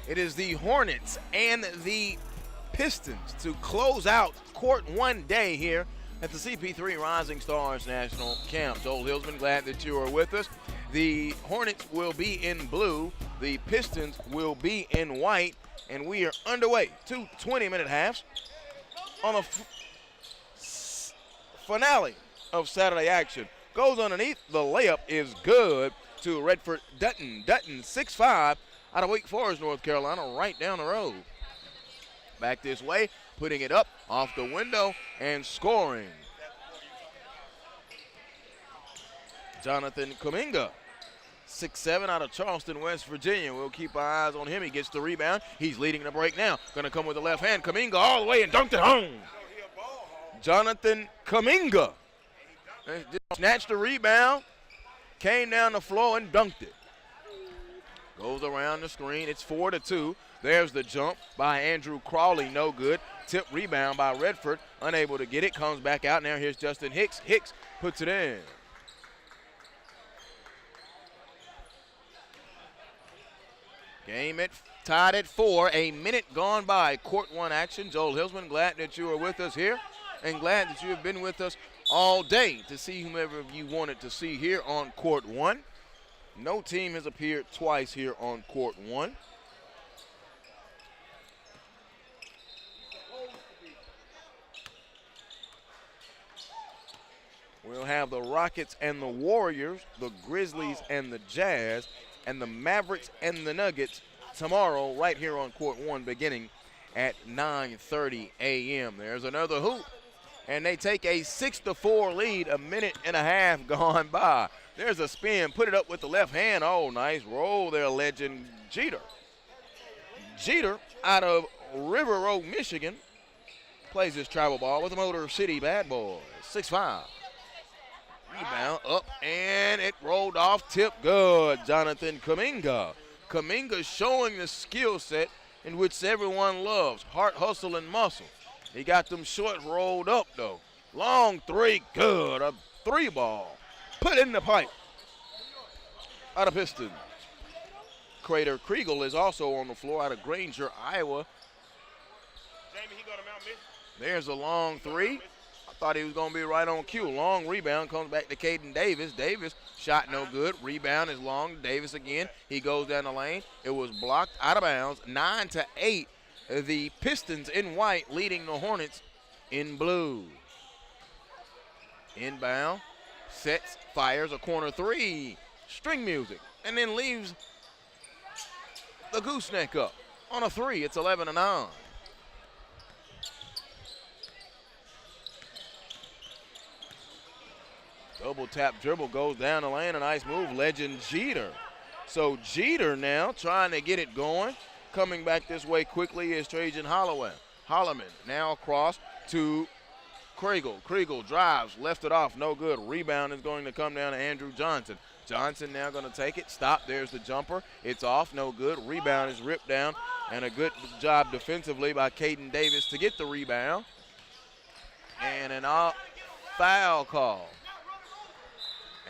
It is the Hornets and the Pistons to close out Court 1 day here at the CP3 Rising Stars National Camp. Joel Hillsman, glad that you are with us. The Hornets will be in blue. The Pistons will be in white. And we are underway. 2 20-minute halves on the finale of Saturday action. Goes underneath. The layup is good to Redford Dutton. Dutton, 6'5", out of Wake Forest, North Carolina, right down the road. Back this way, putting it up off the window and scoring. Jonathan Kuminga, 6'7", out of Charleston, West Virginia. We'll keep our eyes on him. He gets the rebound. He's leading the break now. Going to come with the left hand. Kuminga all the way and dunked it home. Jonathan Kuminga snatched the rebound, came down the floor and dunked it. Goes around the screen. It's 4-2. There's the jump by Andrew Crawley, no good. Tip rebound by Redford, unable to get it. Comes back out. Now here's Justin Hicks. Hicks puts it in. Game tied at 4. A minute gone by. Court 1 action. Joel Hillsman, glad that you are with us here, and glad that you have been with us all day to see whomever you wanted to see here on Court 1. No team has appeared twice here on Court 1. We'll have the Rockets and the Warriors, the Grizzlies and the Jazz, and the Mavericks and the Nuggets tomorrow right here on Court 1 beginning at 9:30 a.m. There's another hoop, and they take a 6-4 lead, a minute and a half gone by. There's a spin, put it up with the left hand. Oh, nice roll there, legend Jeter. Jeter out of River Road, Michigan, plays his travel ball with the Motor City Bad Boys, 6'5". Rebound up, and it rolled off, tip good. Jonathan Kuminga. Kuminga showing the skill set in which everyone loves, heart, hustle, and muscle. He got them short rolled up, though. Long three, good. A three ball. Put in the pipe. Out of Pistons. Crater Kriegel is also on the floor out of Granger, Iowa. There's a long three. Thought he was going to be right on cue. Long rebound comes back to Caden Davis. Davis shot no good. Rebound is long. Davis again. He goes down the lane. It was blocked out of bounds. 9-8. The Pistons in white leading the Hornets in blue. Inbound. Sets. Fires a corner three. String music. And then leaves the gooseneck up on a three. It's 11-9. Double tap dribble goes down the lane. A nice move. Legend Jeter. So Jeter now trying to get it going. Coming back this way quickly is Trajan Holloman. Now across to Kriegel. Kriegel drives. Left it off. No good. Rebound is going to come down to Andrew Johnson. Johnson now going to take it. Stop. There's the jumper. It's off. No good. Rebound is ripped down. And a good job defensively by Caden Davis to get the rebound. And an foul call.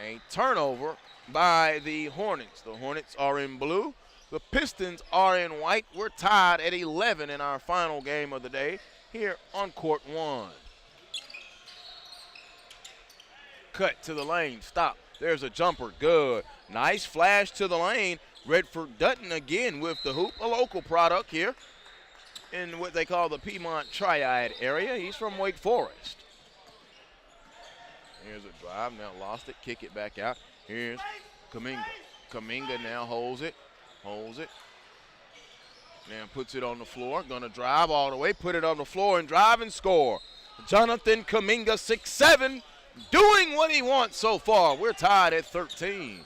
A turnover by the Hornets. The Hornets are in blue. The Pistons are in white. We're tied at 11 in our final game of the day here on Court 1. Cut to the lane. Stop. There's a jumper. Good. Nice flash to the lane. Redford Dutton again with the hoop. A local product here in what they call the Piedmont Triad area. He's from Wake Forest. Here's a drive, now lost it, kick it back out. Here's Kuminga. Kuminga now holds it. Now puts it on the floor, gonna drive all the way, put it on the floor and drive and score. Jonathan Kuminga, 6'7", doing what he wants so far. We're tied at 13.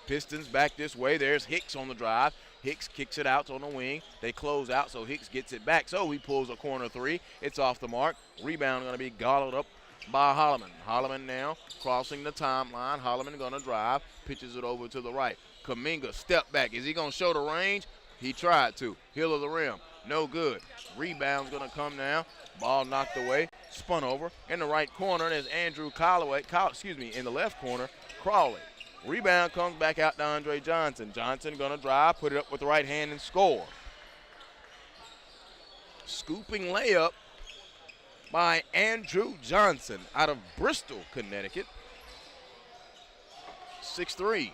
Pistons back this way, there's Hicks on the drive. Hicks kicks it out on the wing. They close out, so Hicks gets it back. So he pulls a corner three. It's off the mark. Rebound gonna be gobbled up by Holloman. Holloman now crossing the timeline. Holloman going to drive, pitches it over to the right. Kuminga step back. Is he going to show the range? He tried to. Heel of the rim. No good. Rebound's going to come now. Ball knocked away. Spun over. In the right corner, there's Andrew in the left corner, Crawley. Rebound comes back out to Andre Johnson. Johnson going to drive, put it up with the right hand and score. scooping layup by Andrew Johnson out of Bristol, Connecticut. 6-3.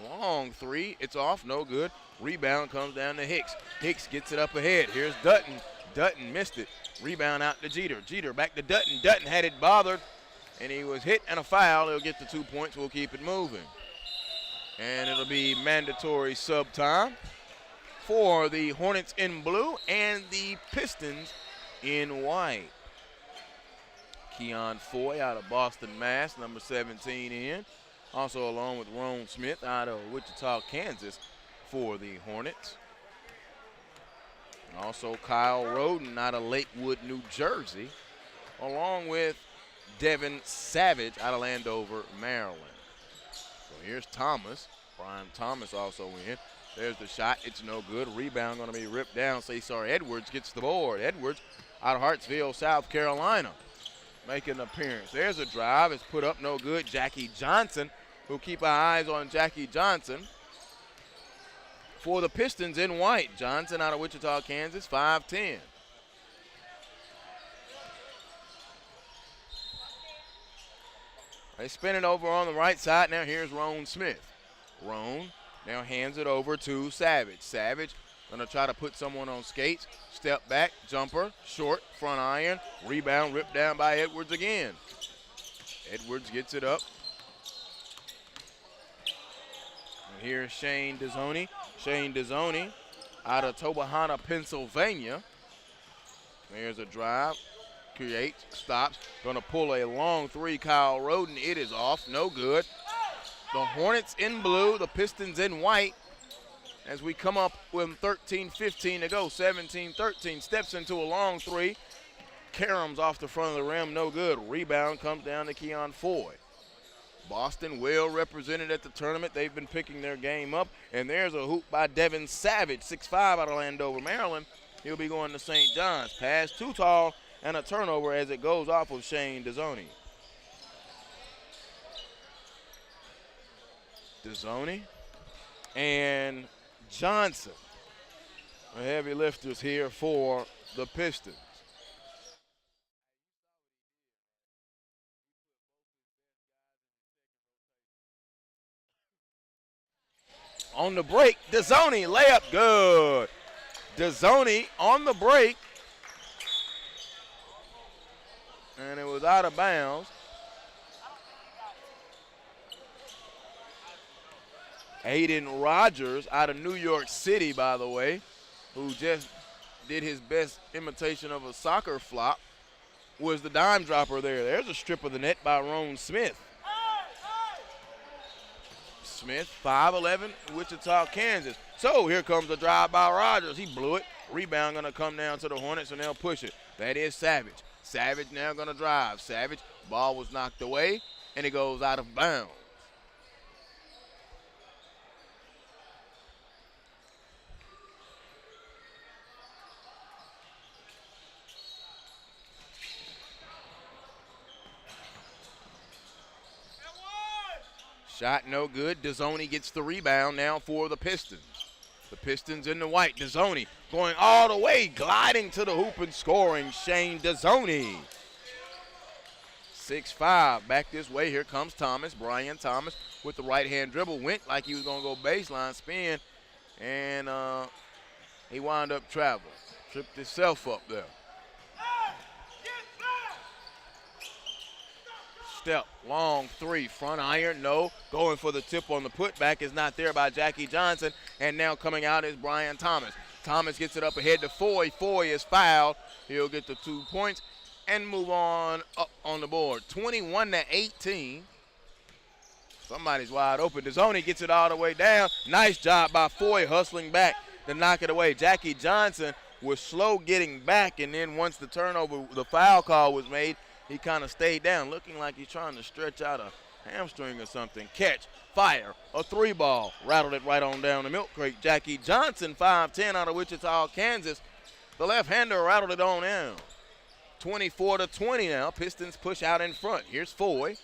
Long three. It's off. No good. Rebound comes down to Hicks. Hicks gets it up ahead. Here's Dutton. Dutton missed it. Rebound out to Jeter. Jeter back to Dutton. Dutton had it bothered, and he was hit and a foul. He'll get the 2 points. We'll keep it moving. And it'll be mandatory sub time for the Hornets in blue and the Pistons in white. Keon Foy out of Boston, Mass., number 17 in. Also along with Ron Smith out of Wichita, Kansas for the Hornets. Also Kyle Roden out of Lakewood, New Jersey, along with Devin Savage out of Landover, Maryland. So here's Thomas. Brian Thomas also in. There's the shot. It's no good. Rebound going to be ripped down. Cesar Edwards gets the board. Edwards out of Hartsville, South Carolina, making an appearance. There's a drive. It's put up, no good. Jackie Johnson. We'll keep our eyes on Jackie Johnson for the Pistons in white. Johnson out of Wichita, Kansas, 5'10". They spin it over on the right side. Now here's Ron Smith. Ron now hands it over to Savage. Savage going to try to put someone on skates. Step back, jumper, short, front iron. Rebound ripped down by Edwards again. Edwards gets it up. And here's Shane Dezzoni. Shane Dezzoni out of Tobyhanna, Pennsylvania. There's a drive. Creates, stops. Going to pull a long three. Kyle Roden. It is off. No good. The Hornets in blue, the Pistons in white. As we come up with 13-15 to go, 17-13. Steps into a long three. Karams off the front of the rim, no good. Rebound comes down to Keon Foy. Boston well represented at the tournament. They've been picking their game up. And there's a hoop by Devin Savage, 6'5", out of Landover, Maryland. He'll be going to St. John's. Pass too tall and a turnover as it goes off of Shane Dezzoni. Dezzoni and Johnson, the heavy lifters here for the Pistons. On the break, Dezzoni, layup good. Dezzoni on the break, and it was out of bounds. Aiden Rogers out of New York City, by the way, who just did his best imitation of a soccer flop, was the dime dropper there. There's a strip of the net by Ron Smith. Smith, 5'11", Wichita, Kansas. So here comes the drive by Rogers. He blew it. Rebound going to come down to the Hornets, and they'll push it. That is Savage. Savage now going to drive. Savage, ball was knocked away, and it goes out of bounds. Shot no good. Dezzoni gets the rebound now for the Pistons. The Pistons in the white. Dezzoni going all the way, gliding to the hoop and scoring. Shane Dezzoni. 6'5", back this way. Here comes Thomas. Brian Thomas with the right-hand dribble. Went like he was going to go baseline spin, and he wound up traveling. Tripped himself up there. Step, long three, front iron, no. Going for the tip on the putback is not there by Jackie Johnson. And now coming out is Brian Thomas. Thomas gets it up ahead to Foy. Foy is fouled. He'll get the 2 points and move on up on the board. 21-18. Somebody's wide open. Dezzoni gets it all the way down. Nice job by Foy hustling back to knock it away. Jackie Johnson was slow getting back, and then once the turnover, the foul call was made, he kind of stayed down, looking like he's trying to stretch out a hamstring or something. Catch, fire, a three ball. Rattled it right on down the milk crate. Jackie Johnson, 5'10", out of Wichita, Kansas. The left-hander rattled it on down. 24-20 now. Pistons push out in front. Here's Foy.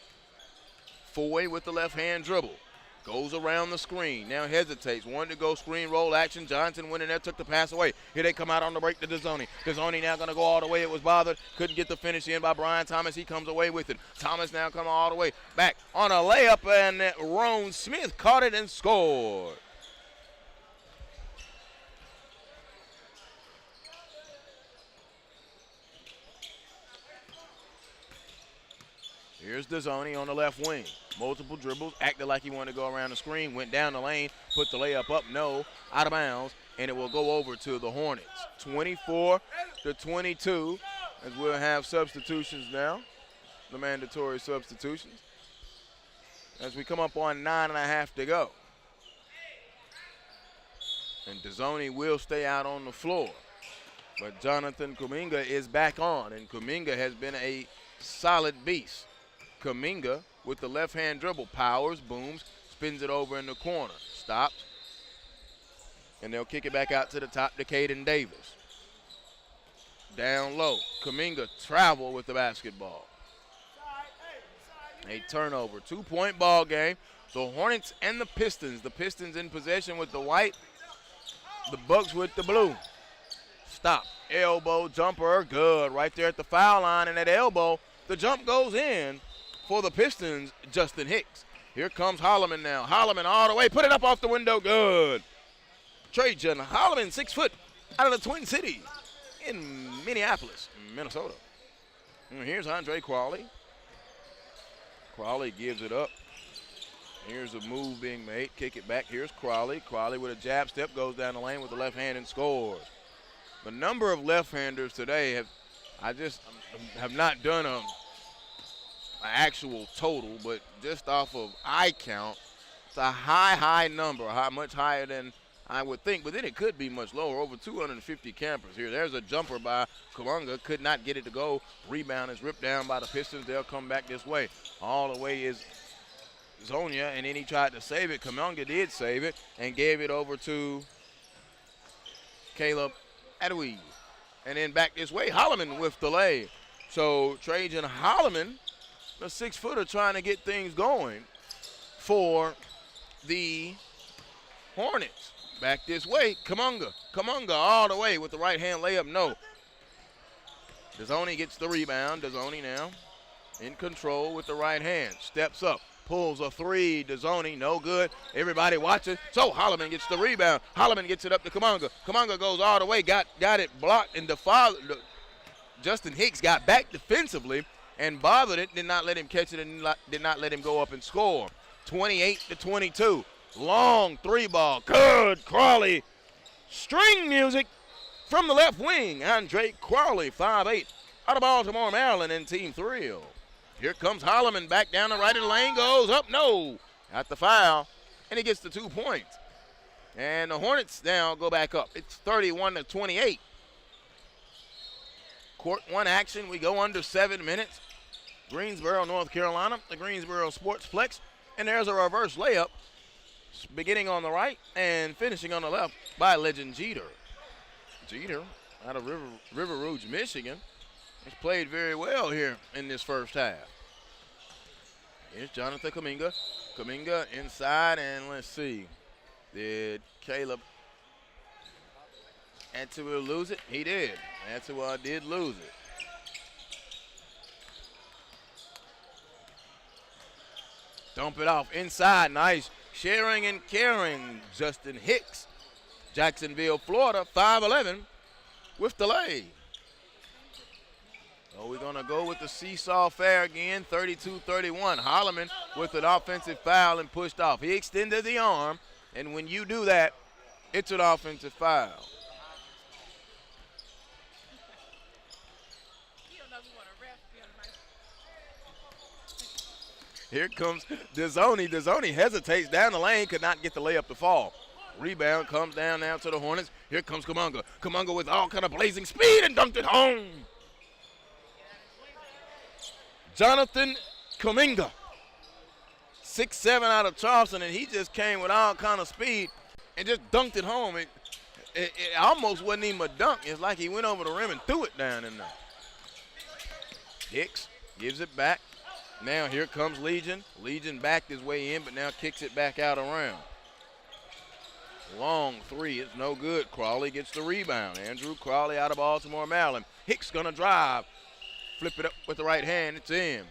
Foy with the left-hand dribble. Goes around the screen. Now hesitates. Wanted to go screen roll action. Johnson went in there, took the pass away. Here they come out on the break to DeZoni. DeZoni now going to go all the way. It was bothered. Couldn't get the finish in by Brian Thomas. He comes away with it. Thomas now coming all the way back on a layup, and Roan Smith caught it and scored. Here's DeZoni on the left wing. Multiple dribbles, acted like he wanted to go around the screen, went down the lane, put the layup up, no, out of bounds, and it will go over to the Hornets. 24-22, as we'll have substitutions now, the mandatory substitutions, as we come up on 9.5 to go. And DeZoni will stay out on the floor. But Jonathan Kuminga is back on, and Kuminga has been a solid beast. Kuminga with the left-hand dribble, powers, booms, spins it over in the corner, stops, and they'll kick it back out to the top to Caden Davis. Down low, Kuminga travel with the basketball. A turnover, 2-point ball game. The Hornets and the Pistons in possession with the white, the Bucks with the blue. Stop, elbow, jumper, good, right there at the foul line, and that elbow, the jump goes in for the Pistons, Justin Hicks. Here comes Holloman now. Holloman all the way, put it up off the window, good. Trajan Holloman, 6 foot, out of the Twin Cities in Minneapolis, Minnesota. And here's Andre Crawley. Crawley gives it up. Here's a move being made, kick it back. Here's Crawley. Crawley with a jab step, goes down the lane with the left hand and scores. The number of left-handers today have not done an actual total, but just off of eye count, it's a high number, much higher than I would think, but then it could be much lower, over 250 campers here. There's a jumper by Kuminga, could not get it to go. Rebound is ripped down by the Pistons. They'll come back this way. All the way is Zonia, and then he tried to save it. Kuminga did save it and gave it over to Caleb Adewey. And then back this way, Holloman with the lay. So Trajan Holloman, the 6-footer, trying to get things going for the Hornets. Back this way, Kuminga all the way with the right-hand layup, no. DeZoni gets the rebound. DeZoni now in control with the right hand. Steps up, pulls a three. DeZoni, no good. Everybody watching. So Holloman gets the rebound. Holloman gets it up to Kuminga. Kuminga goes all the way, got it blocked, and Justin Hicks got back defensively and bothered it, did not let him catch it, and did not let him go up and score. 28-22. Long 3-ball. Good. Crawley. String music from the left wing. Andre Crawley, 5'8", out of Baltimore, Maryland, in Team Thrill. Here comes Holloman back down the right of the lane. Goes up. No. At the foul. And he gets the 2 points. And the Hornets now go back up. It's 31-28. Court 1 action. We go under 7 minutes. Greensboro, North Carolina, the Greensboro Sportsplex. And there's a reverse layup beginning on the right and finishing on the left by Legend Jeter. Jeter, out of River Rouge, Michigan, has played very well here in this first half. Here's Jonathan Kuminga. Kuminga inside, and let's see. Did Caleb Attua lose it? He did. Attua did lose it. Dump it off inside. Nice sharing and caring. Justin Hicks, Jacksonville, Florida, 5'11", with the lay. So we're going to go with the seesaw fair again, 32-31. Holloman with an offensive foul and pushed off. He extended the arm, and when you do that, it's an offensive foul. Here comes DeZoni. DeZoni hesitates down the lane, could not get the layup to fall. Rebound comes down now to the Hornets. Here comes Kuminga. Kuminga with all kind of blazing speed and dunked it home. Jonathan Kuminga, 6'7" out of Charleston, and he just came with all kind of speed and just dunked it home. It almost wasn't even a dunk. It's like he went over the rim and threw it down in there. Hicks gives it back. Now here comes Legion. Legion backed his way in, but now kicks it back out around. Long three, it's no good. Crawley gets the rebound. Andrew Crawley out of Baltimore, Maryland. Hicks gonna drive. Flip it up with the right hand, it's in.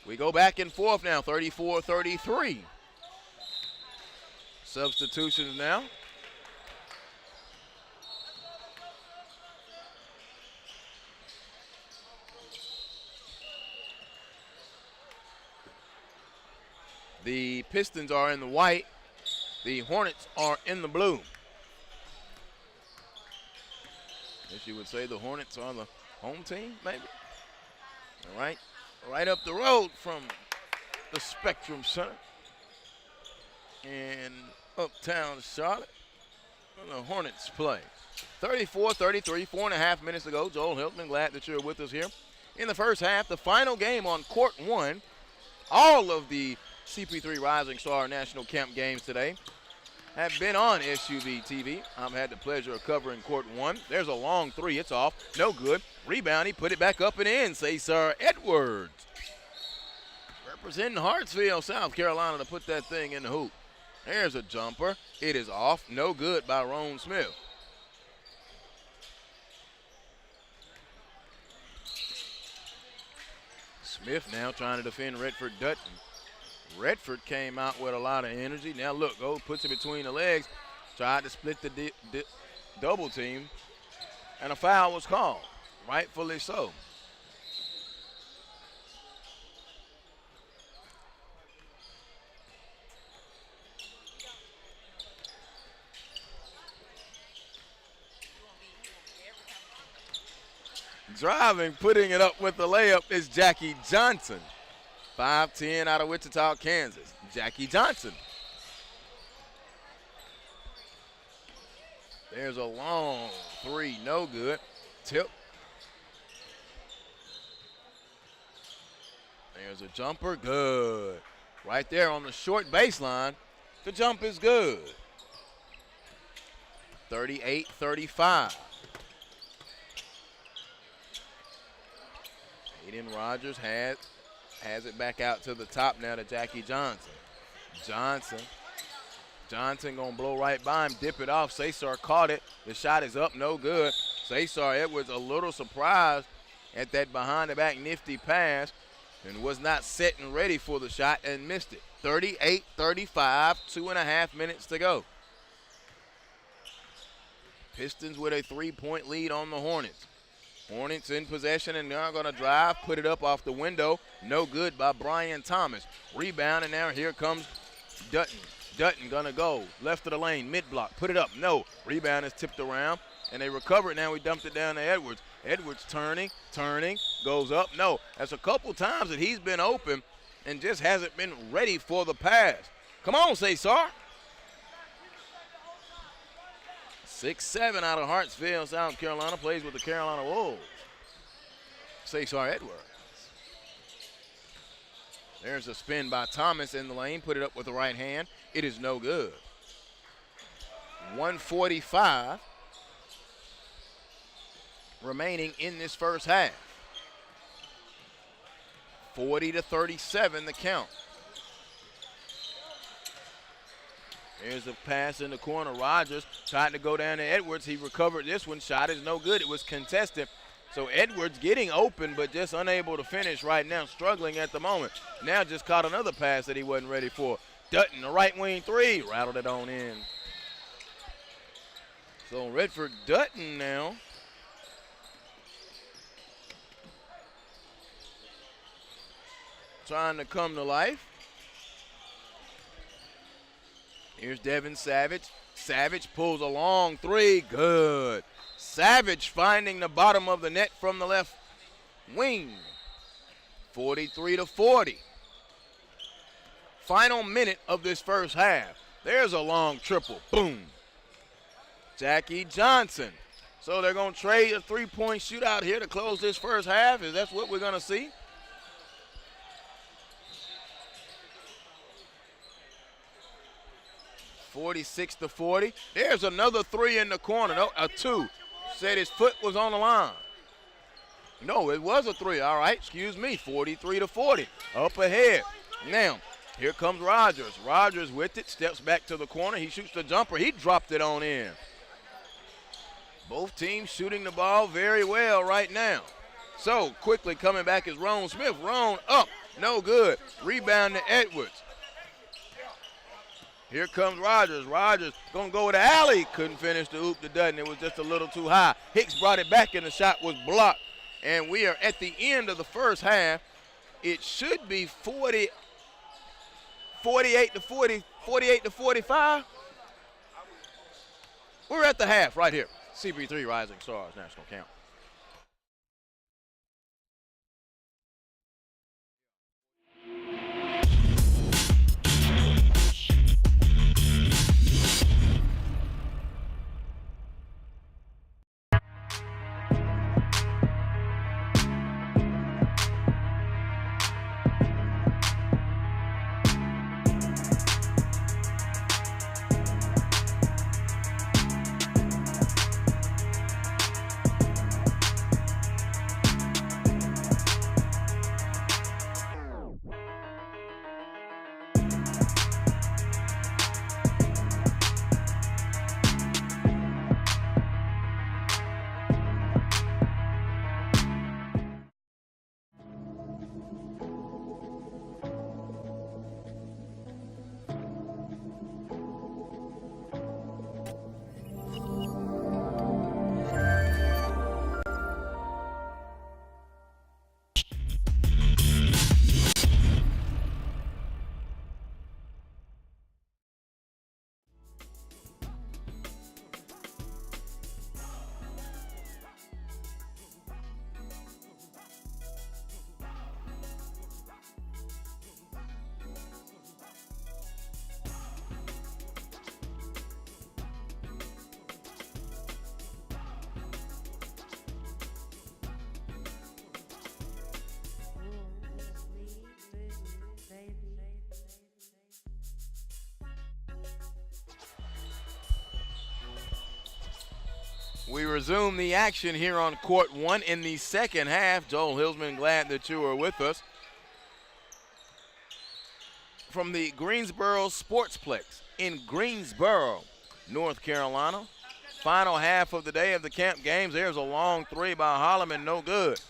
We go back and forth now, 34-33. Substitutions now. The Pistons are in the white. The Hornets are in the blue. Guess you would say the Hornets are the home team, maybe. All right, right up the road from the Spectrum Center in uptown Charlotte. The Hornets play. 34-33, 4.5 minutes to go. Joel Hiltman, glad that you're with us here. In the first half, the final game on Court 1. All of the CP3 Rising Star National Camp games today have been on SUV TV. I've had the pleasure of covering Court 1. There's a long three. It's off. No good. Rebound. He put it back up and in. Cesar Edwards. Representing Hartsville, South Carolina, to put that thing in the hoop. There's a jumper. It is off. No good by Roan Smith. Smith now trying to defend Redford Dutton. Redford came out with a lot of energy. Now look, puts it between the legs. Tried to split the double team. And a foul was called. Rightfully so. Driving, putting it up with the layup is Jackie Johnson. 5'10" out of Wichita, Kansas. Jackie Johnson. There's a long three, no good. Tip. There's a jumper, good. Right there on the short baseline, the jump is good. 38-35. Aiden Rogers has it back out to the top now to Jackie Johnson. Johnson gonna blow right by him, dip it off. Cesar caught it. The shot is up, no good. Cesar Edwards a little surprised at that behind the back nifty pass and was not set and ready for the shot and missed it. 38-35, 2.5 minutes to go. Pistons with a 3-point lead on the Hornets. Hornets in possession and they're going to drive, put it up off the window. No good by Brian Thomas. Rebound, and now here comes Dutton. Dutton going to go left of the lane, mid-block, put it up. No. Rebound is tipped around, and they recover it. Now we dumped it down to Edwards. Edwards turning, goes up. No. That's a couple times that he's been open and just hasn't been ready for the pass. Come on, Cesar. 6'7" out of Hartsville, South Carolina, plays with the Carolina Wolves. Cesar Edwards. There's a spin by Thomas in the lane, put it up with the right hand. It is no good. 1:45 remaining in this first half. 40-37 the count. There's a pass in the corner. Rogers tried to go down to Edwards. He recovered this one. Shot is no good. It was contested. So Edwards getting open but just unable to finish right now, struggling at the moment. Now just caught another pass that he wasn't ready for. Dutton, the right wing three, rattled it on in. So Redford Dutton now. Trying to come to life. Here's Devin Savage. Savage pulls a long three. Good. Savage finding the bottom of the net from the left wing. 43-40. Final minute of this first half. There's a long triple. Boom. Jackie Johnson. So they're going to trade a three-point shootout here to close this first half. Is that what we're going to see? (46-40). There's another three in the corner. No, a two. Said his foot was on the line. No, it was a three. All right, excuse me. 43-40. Up ahead. Now, here comes Rogers. Rogers with it, steps back to the corner. He shoots the jumper. He dropped it on in. Both teams shooting the ball very well right now. So, quickly coming back is Ron Smith. Ron up. No good. Rebound to Edwards. Here comes Rogers. Rogers going to go with the alley. Couldn't finish the oop to Dutton. It was just a little too high. Hicks brought it back and the shot was blocked. And we are at the end of the first half. It should be 48 to 40, 48 to 45. We're at the half right here. CP3 Rising Stars National Count. We resume the action here on court one in the second half. Joel Hillsman, glad that you are with us. From the Greensboro Sportsplex in Greensboro, North Carolina. Final half of the day of the camp games. There's a long three by Holloman, no good.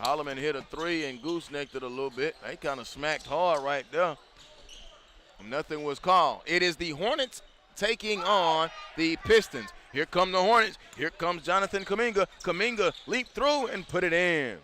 Holloman hit a three and goosenecked it a little bit. They kind of smacked hard right there. Nothing was called. It is the Hornets taking on the Pistons. Here come the Hornets. Here comes Jonathan Kuminga. Kuminga leaped through and put it in.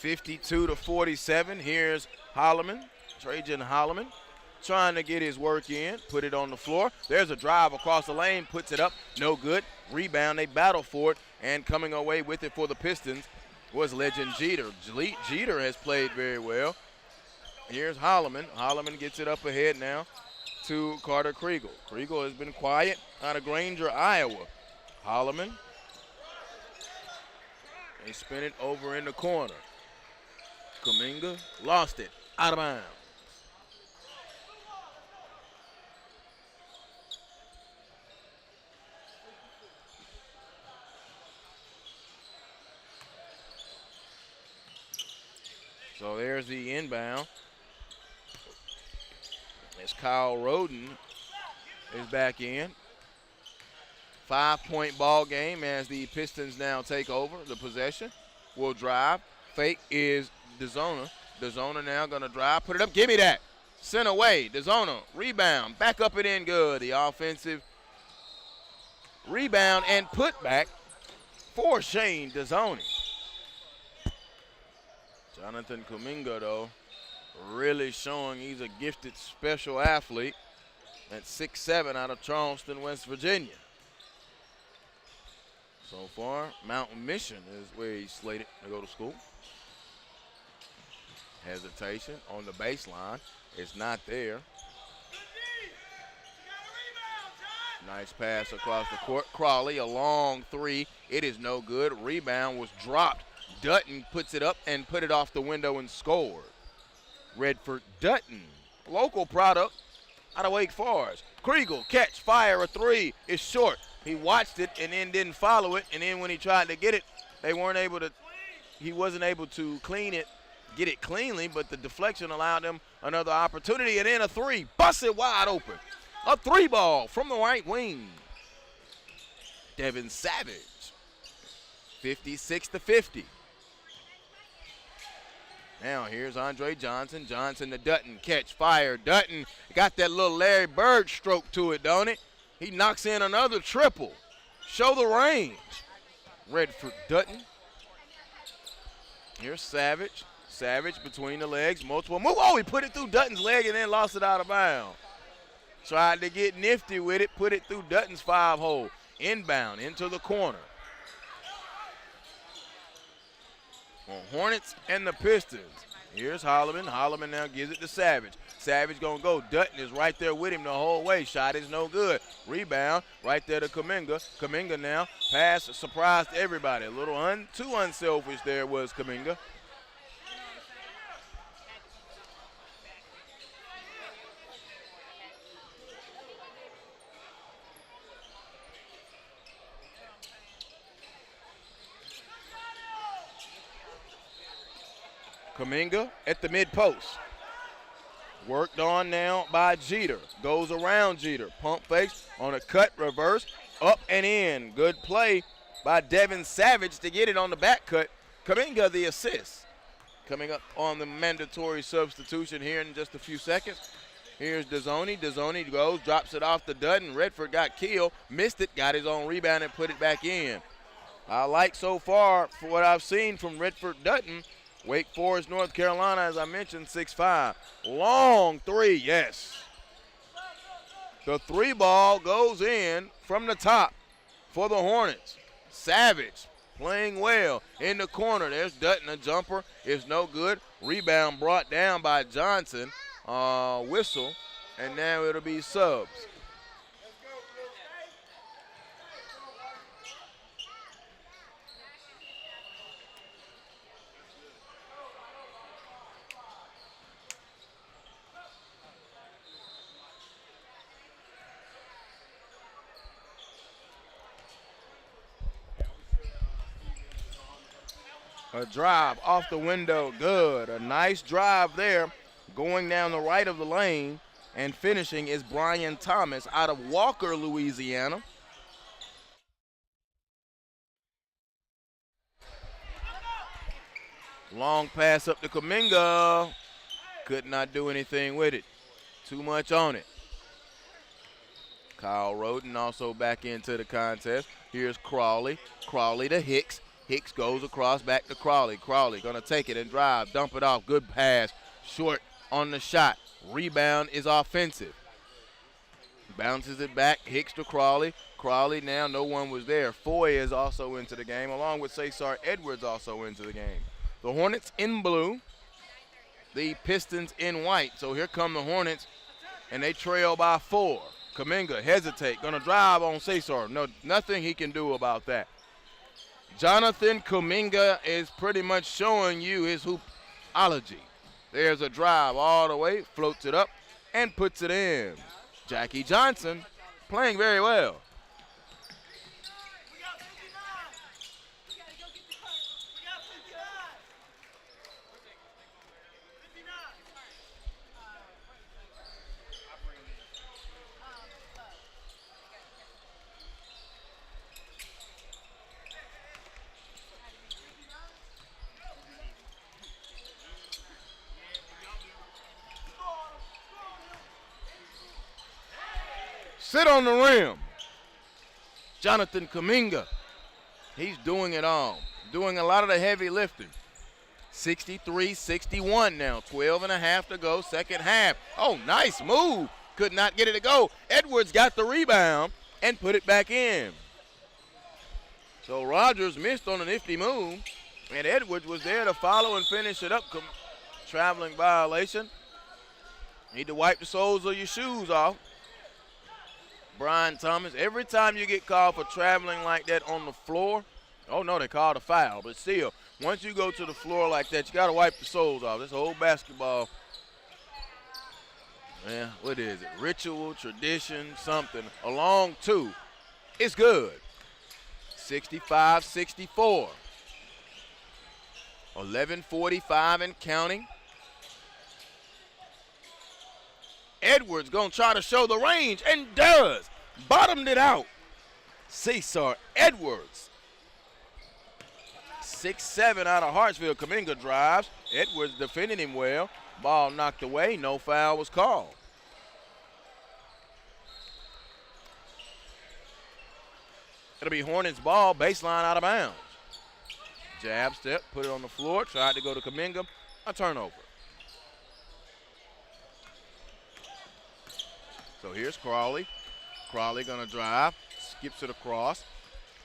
(52-47). Here's Holloman, Trajan Holloman, trying to get his work in, put it on the floor. There's a drive across the lane, puts it up, no good. Rebound, they battle for it, and coming away with it for the Pistons was legend Jeter. Jeter has played very well. Here's Holloman. Holloman gets it up ahead now to Carter Kriegel. Kriegel has been quiet out of Granger, Iowa. Holloman, they spin it over in the corner. Kuminga lost it, out of bounds. So there's the inbound. As Kyle Roden is back in. 5-point ball game as the Pistons now take over the possession. Will drive. Fake is DeZona. DeZona now going to drive. Put it up. Give me that. Sent away. DeZona. Rebound. Back up and in good. The offensive rebound and put back for Shane DeZona. Jonathan Kuminga, though, really showing he's a gifted special athlete at 6'7" out of Charleston, West Virginia. So far, Mountain Mission is where he's slated to go to school. Hesitation on the baseline. It's not there. Nice pass across the court. Crawley, a long three. It is no good. Rebound was dropped. Dutton puts it up and put it off the window and scored. Redford Dutton, local product out of Wake Forest. Kriegel, catch, fire, a three. It's short. He watched it and then didn't follow it. And then when he tried to get it, he wasn't able to get it cleanly, but the deflection allowed him another opportunity. And then a three, busted wide open. A three ball from the right wing. Devin Savage, 56-50. Now here's Andre Johnson. Johnson to Dutton. Catch, fire. Dutton got that little Larry Bird stroke to it, don't it? He knocks in another triple. Show the range. Redford Dutton. Here's Savage. Savage between the legs. Multiple move. Oh, he put it through Dutton's leg and then lost it out of bounds. Tried to get nifty with it. Put it through Dutton's 5-hole. Inbound into the corner. On Hornets and the Pistons. Here's Holloman. Holloman now gives it to Savage. Savage gonna go. Dutton is right there with him the whole way. Shot is no good. Rebound right there to Kuminga. Kuminga now pass, surprised everybody. A little too unselfish there was Kuminga. Kuminga at the mid-post. Worked on now by Jeter. Goes around Jeter. Pump fakes on a cut, reverse, up and in. Good play by Devin Savage to get it on the back cut. Kuminga the assist. Coming up on the mandatory substitution here in just a few seconds. Here's Dezzoni. Dezzoni goes, drops it off to Dutton. Redford got killed, missed it, got his own rebound and put it back in. I like so far for what I've seen from Redford Dutton. Wake Forest, North Carolina, as I mentioned, 6'5". Long three, yes. The three ball goes in from the top for the Hornets. Savage playing well in the corner. There's Dutton, a jumper is no good. Rebound brought down by Johnson. Whistle, and now it'll be subs. A drive off the window, good. A nice drive there, going down the right of the lane, and finishing is Brian Thomas out of Walker, Louisiana. Long pass up to Kuminga. Could not do anything with it. Too much on it. Kyle Roden also back into the contest. Here's Crawley. Crawley to Hicks. Hicks goes across back to Crawley. Crawley gonna take it and drive, dump it off. Good pass, short on the shot. Rebound is offensive. Bounces it back, Hicks to Crawley. Crawley now, no one was there. Foy is also into the game, along with Cesar Edwards also into the game. The Hornets in blue, the Pistons in white. So here come the Hornets, and they trail by 4. Kuminga hesitate, gonna drive on Cesar. No, nothing he can do about that. Jonathan Kuminga is pretty much showing you his hoopology. There's a drive all the way, floats it up, and puts it in. Jackie Johnson playing very well. Sit on the rim. Jonathan Kuminga. He's doing it all. Doing a lot of the heavy lifting. 63-61 now. 12 and a half to go, second half. Oh, nice move. Could not get it to go. Edwards got the rebound and put it back in. So Rogers missed on a nifty move, and Edwards was there to follow and finish it up. Traveling violation. Need to wipe the soles of your shoes off. Brian Thomas, every time you get called for traveling like that on the floor, oh no, they called a foul, but still, once you go to the floor like that, you got to wipe the soles off. This whole basketball, yeah, what is it? Ritual, tradition, something, along two. It's good. 65-64. 11:45 and counting. Edwards gonna try to show the range and does. Bottomed it out. Cesar Edwards. 6'7" out of Hartsville. Kuminga drives. Edwards defending him well. Ball knocked away. No foul was called. It'll be Hornets ball, baseline out of bounds. Jab step, put it on the floor, tried to go to Kuminga, a turnover. So here's Crawley. Crawley gonna drive, skips it across,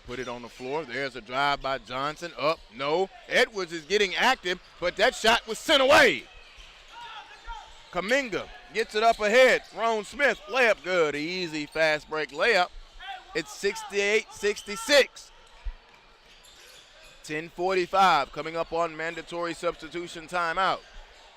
put it on the floor. There's a drive by Johnson, up, no. Edwards is getting active, but that shot was sent away. Kuminga gets it up ahead. Ron Smith, layup good, easy fast break layup. It's 68-66. 10:45 coming up on mandatory substitution timeout.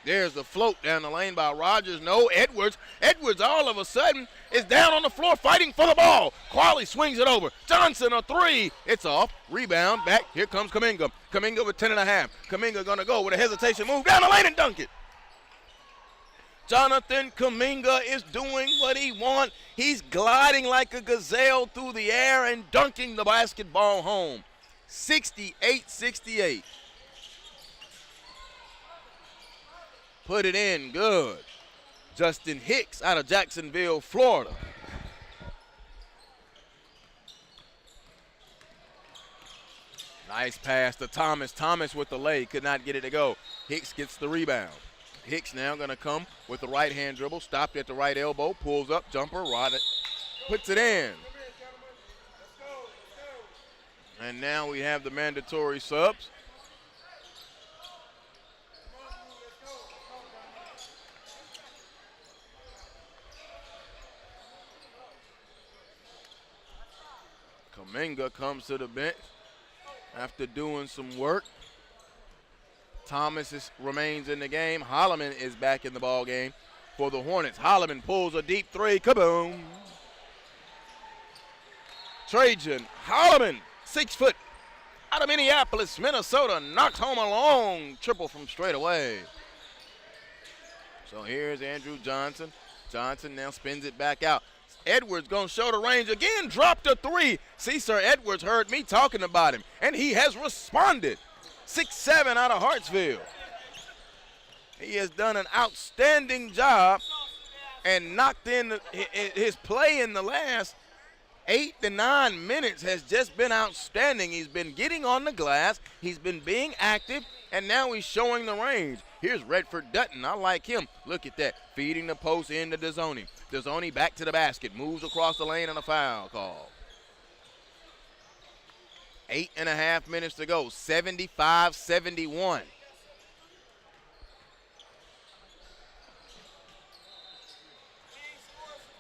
There's the float down the lane by Rogers. No, Edwards. Edwards all of a sudden is down on the floor fighting for the ball. Crawley swings it over. Johnson a three. It's off. Rebound back. Here comes Kuminga. Kuminga with 10.5. Kuminga gonna go with a hesitation move down the lane and dunk it. Jonathan Kuminga is doing what he wants. He's gliding like a gazelle through the air and dunking the basketball home. 68-68. Put it in, good. Justin Hicks out of Jacksonville, Florida. Nice pass to Thomas. Thomas with the lay, could not get it to go. Hicks gets the rebound. Hicks now gonna come with the right hand dribble, stopped at the right elbow, pulls up, jumper, rod it, puts it in. And now we have the mandatory subs. Kuminga comes to the bench after doing some work. Thomas remains in the game. Holloman is back in the ball game for the Hornets. Holloman pulls a deep three. Kaboom. Trajan Holloman, 6 foot, out of Minneapolis, Minnesota, knocks home a long triple from straight away. So here's Andrew Johnson. Johnson now spins it back out. Edwards gonna show the range again, dropped a three. Cesar Edwards heard me talking about him, and he has responded. 6'7" out of Hartsville. He has done an outstanding job and knocked in his play in the last 8 to 9 minutes has just been outstanding. He's been getting on the glass, he's been being active, and now he's showing the range. Here's Redford Dutton. I like him. Look at that. Feeding the post into Dezzoni. Dezzoni back to the basket. Moves across the lane and a foul call. 8.5 minutes to go. 75-71.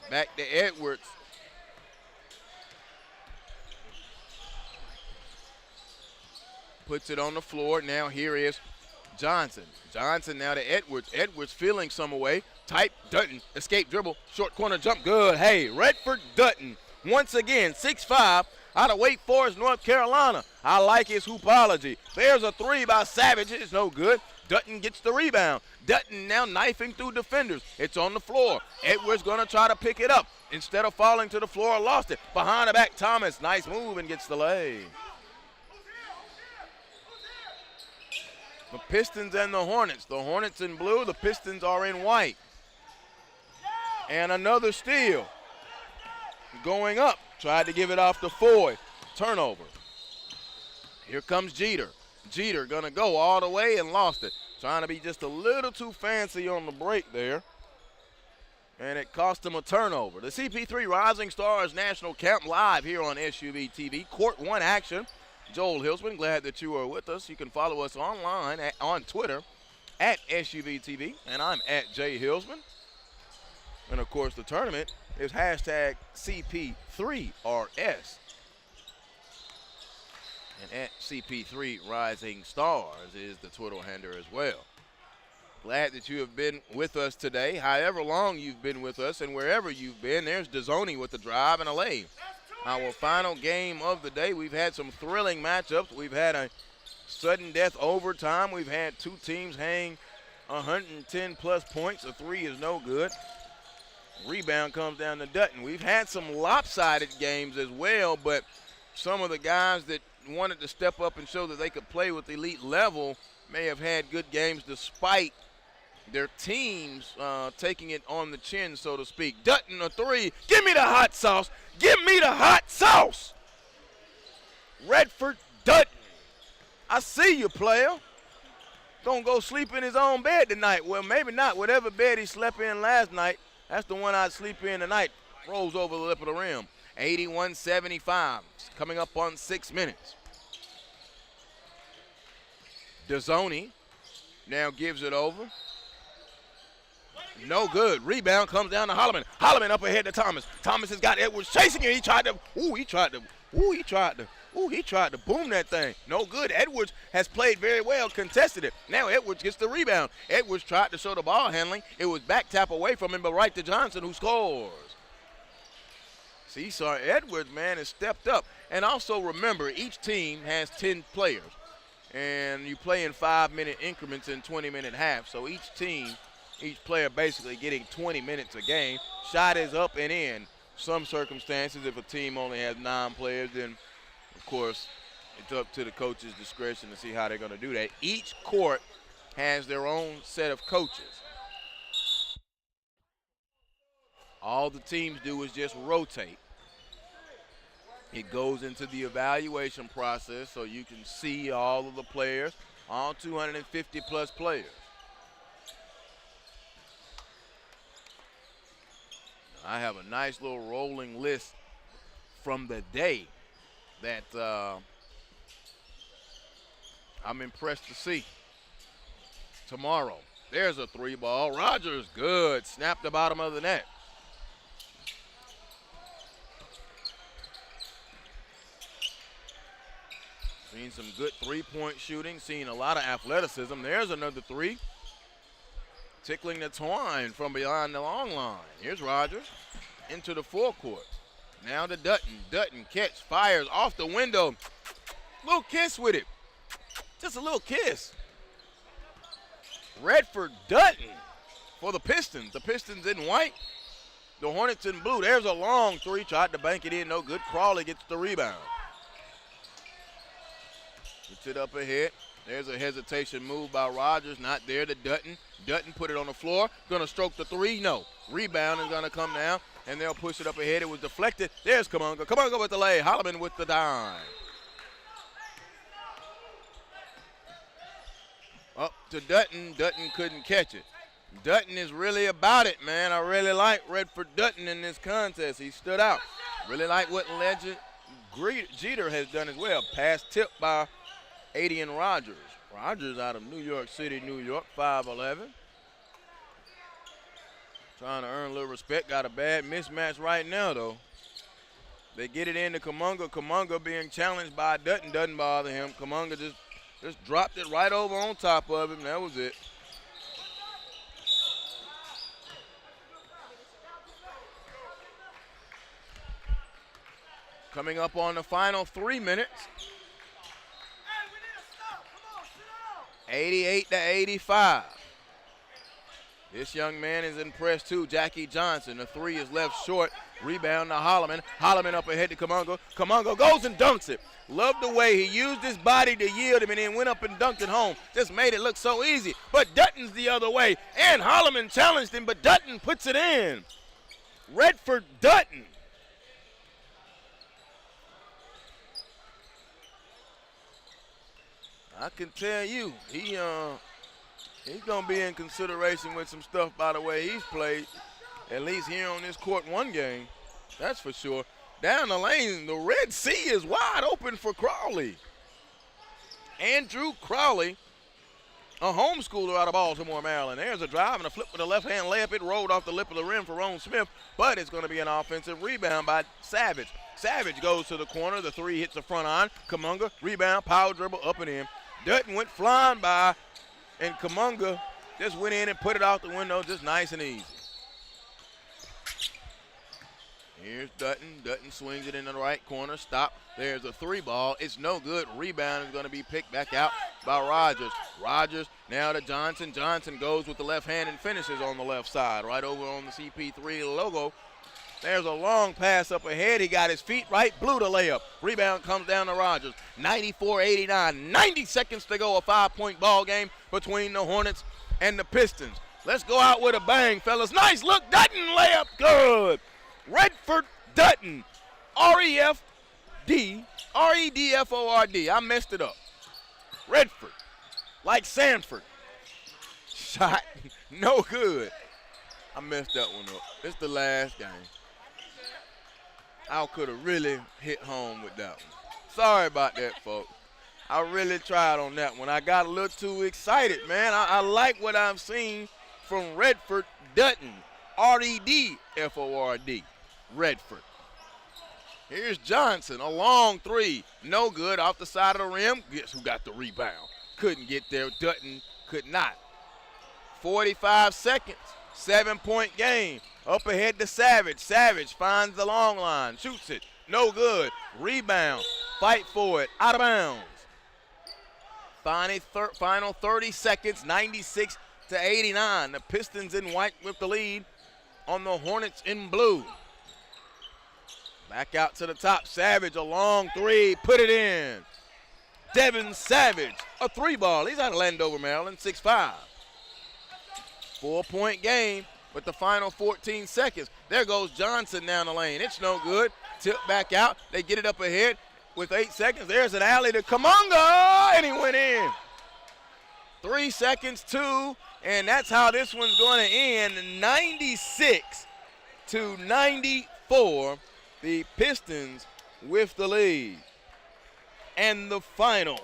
Back to Edwards. Puts it on the floor. Now here is Johnson. Johnson now to Edwards. Edwards feeling some away. Tight Dutton. Escape dribble. Short corner jump. Good. Hey, Redford Dutton. Once again, 6'5", out of Wake Forest, North Carolina. I like his hoopology. There's a three by Savage. It's no good. Dutton gets the rebound. Dutton now knifing through defenders. It's on the floor. Edwards going to try to pick it up. Instead of falling to the floor, lost it. Behind the back, Thomas. Nice move and gets the lay. The Pistons and the Hornets. The Hornets in blue, the Pistons are in white. And another steal. Going up. Tried to give it off to Foy. Turnover. Here comes Jeter. Jeter gonna go all the way and lost it. Trying to be just a little too fancy on the break there. And it cost him a turnover. The CP3 Rising Stars National Camp live here on SUV TV. Court 1 action. Joel Hilsman. Glad that you are with us. You can follow us online on Twitter at SUVTV, and I'm at Jay Hilsman. And, of course, the tournament is hashtag CP3RS. And at CP3 Rising Stars is the Twitter handle as well. Glad that you have been with us today. However long you've been with us and wherever you've been, there's DeZoni with the drive and a lay. Our final game of the day. We've had some thrilling matchups. We've had a sudden death overtime. We've had two teams hang 110-plus points. A three is no good. Rebound comes down to Dutton. We've had some lopsided games as well, but some of the guys that wanted to step up and show that they could play with elite level may have had good games despite their teams taking it on the chin, so to speak. Dutton a three. Give me the hot sauce. Give me the hot sauce. Redford Dutton. I see you, player. Gonna go sleep in his own bed tonight. Well, maybe not. Whatever bed he slept in last night, that's the one I'd sleep in tonight. Rolls over the lip of the rim. 81-75. Coming up on 6 minutes. DeZoni now gives it over. No good. Rebound comes down to Holloman. Holloman up ahead to Thomas. Thomas has got Edwards chasing him. He tried to boom that thing. No good. Edwards has played very well, contested it. Now Edwards gets the rebound. Edwards tried to show the ball handling. It was back tap away from him, but right to Johnson, who scores. See, so Edwards, man, has stepped up. And also remember, each team has 10 players. And you play in 5-minute increments in 20-minute halves. So each player basically getting 20 minutes a game. Shot is up and in. Some circumstances, if a team only has 9 players, then, of course, it's up to the coach's discretion to see how they're going to do that. Each court has their own set of coaches. All the teams do is just rotate. It goes into the evaluation process so you can see all of the players, all 250-plus players. I have a nice little rolling list from the day that I'm impressed to see. Tomorrow, there's a 3-ball. Rogers, good. Snap the bottom of the net. Seen some good three-point shooting, seen a lot of athleticism. There's another three. Tickling the twine from beyond the long line. Here's Rogers into the forecourt. Now to Dutton. Dutton catch, fires off the window. Little kiss with it. Just a little kiss. Redford Dutton for the Pistons. The Pistons in white. The Hornets in blue. There's a long three. Tried to bank it in. No good. Crawley gets the rebound. Gets it up ahead. There's a hesitation move by Rogers. Not there to Dutton. Dutton put it on the floor. Gonna stroke the three. No. Rebound is gonna come down, and they'll push it up ahead. It was deflected. There's Kumunga. Kumunga with the lay. Holloman with the dime. Up to Dutton. Dutton couldn't catch it. Dutton is really about it, man. I really like Redford Dutton in this contest. He stood out. Really like what legend Jeter has done as well. Pass tipped by Adian Rogers. Rogers out of New York City, New York, 5'11". Trying to earn a little respect. Got a bad mismatch right now, though. They get it into Kumunga. Kumunga being challenged by Dutton. Doesn't bother him. Kumunga just dropped it right over on top of him. That was it. Coming up on the final 3 minutes. 88-85. This young man is impressed too, Jackie Johnson. The three is left short. Rebound to Holloman. Holloman up ahead to Kumunga. Kumunga goes and dunks it. Loved the way he used his body to yield him and then went up and dunked it home. Just made it look so easy. But Dutton's the other way. And Holloman challenged him, but Dutton puts it in. Redford Dutton. I can tell you, he's going to be in consideration with some stuff by the way he's played, at least here on this court one game. That's for sure. Down the lane, the Red Sea is wide open for Crawley. Andrew Crowley, a homeschooler out of Baltimore, Maryland. There's a drive and a flip with a left-hand layup. It rolled off the lip of the rim for Ron Smith, but it's going to be an offensive rebound by Savage. Savage goes to the corner. The three hits the front iron. Kumunga, rebound, power dribble, up and in. Dutton went flying by, and Kumunga just went in and put it out the window just nice and easy. Here's Dutton. Dutton swings it in the right corner. Stop. There's a three ball. It's no good. Rebound is going to be picked back out by Rogers. Rogers now to Johnson. Johnson goes with the left hand and finishes on the left side, right over on the CP3 logo. There's a long pass up ahead. He got his feet right, blew the layup. Rebound comes down to Rogers. 94-89. 90 seconds to go. A 5-point ball game between the Hornets and the Pistons. Let's go out with a bang, fellas. Nice look. Dutton layup. Good. Redford Dutton. R-E-D-F-O-R-D. I messed it up. Redford. Like Sanford. Shot. No good. I messed that one up. It's the last game. I could have really hit home with that one. Sorry about that, folks. I really tried on that one. I got a little too excited, man. I like what I've seen from Redford Dutton. R-E-D-F-O-R-D. Redford. Here's Johnson, a long three. No good, off the side of the rim. Guess who got the rebound? Couldn't get there. Dutton could not. 45 seconds. 7-point game. Up ahead to Savage. Savage finds the long line. Shoots it. No good. Rebound. Fight for it. Out of bounds. Final 30 seconds. 96-89. The Pistons in white with the lead on the Hornets in blue. Back out to the top. Savage, a long three. Put it in. Devin Savage, a three ball. He's out of Landover, Maryland, 6'5". 4-point game with the final 14 seconds. There goes Johnson down the lane. It's no good. Tip back out. They get it up ahead with 8 seconds. There's an alley to Kumunga, and he went in. 3 seconds, 2, and that's how this one's going to end. 96-94. The Pistons with the lead. And the final,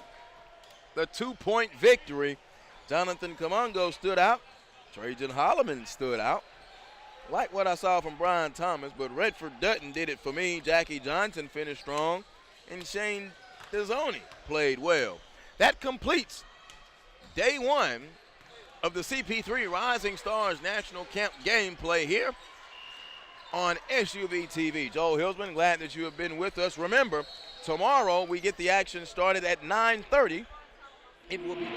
the 2-point victory. Jonathan Kumunga stood out. Trajan Holloman stood out. Like what I saw from Brian Thomas, but Redford Dutton did it for me. Jackie Johnson finished strong, and Shane Dezzoni played well. That completes day one of the CP3 Rising Stars National Camp gameplay here on SUV TV. Joel Hillsman, glad that you have been with us. Remember, tomorrow we get the action started at 9:30. It will be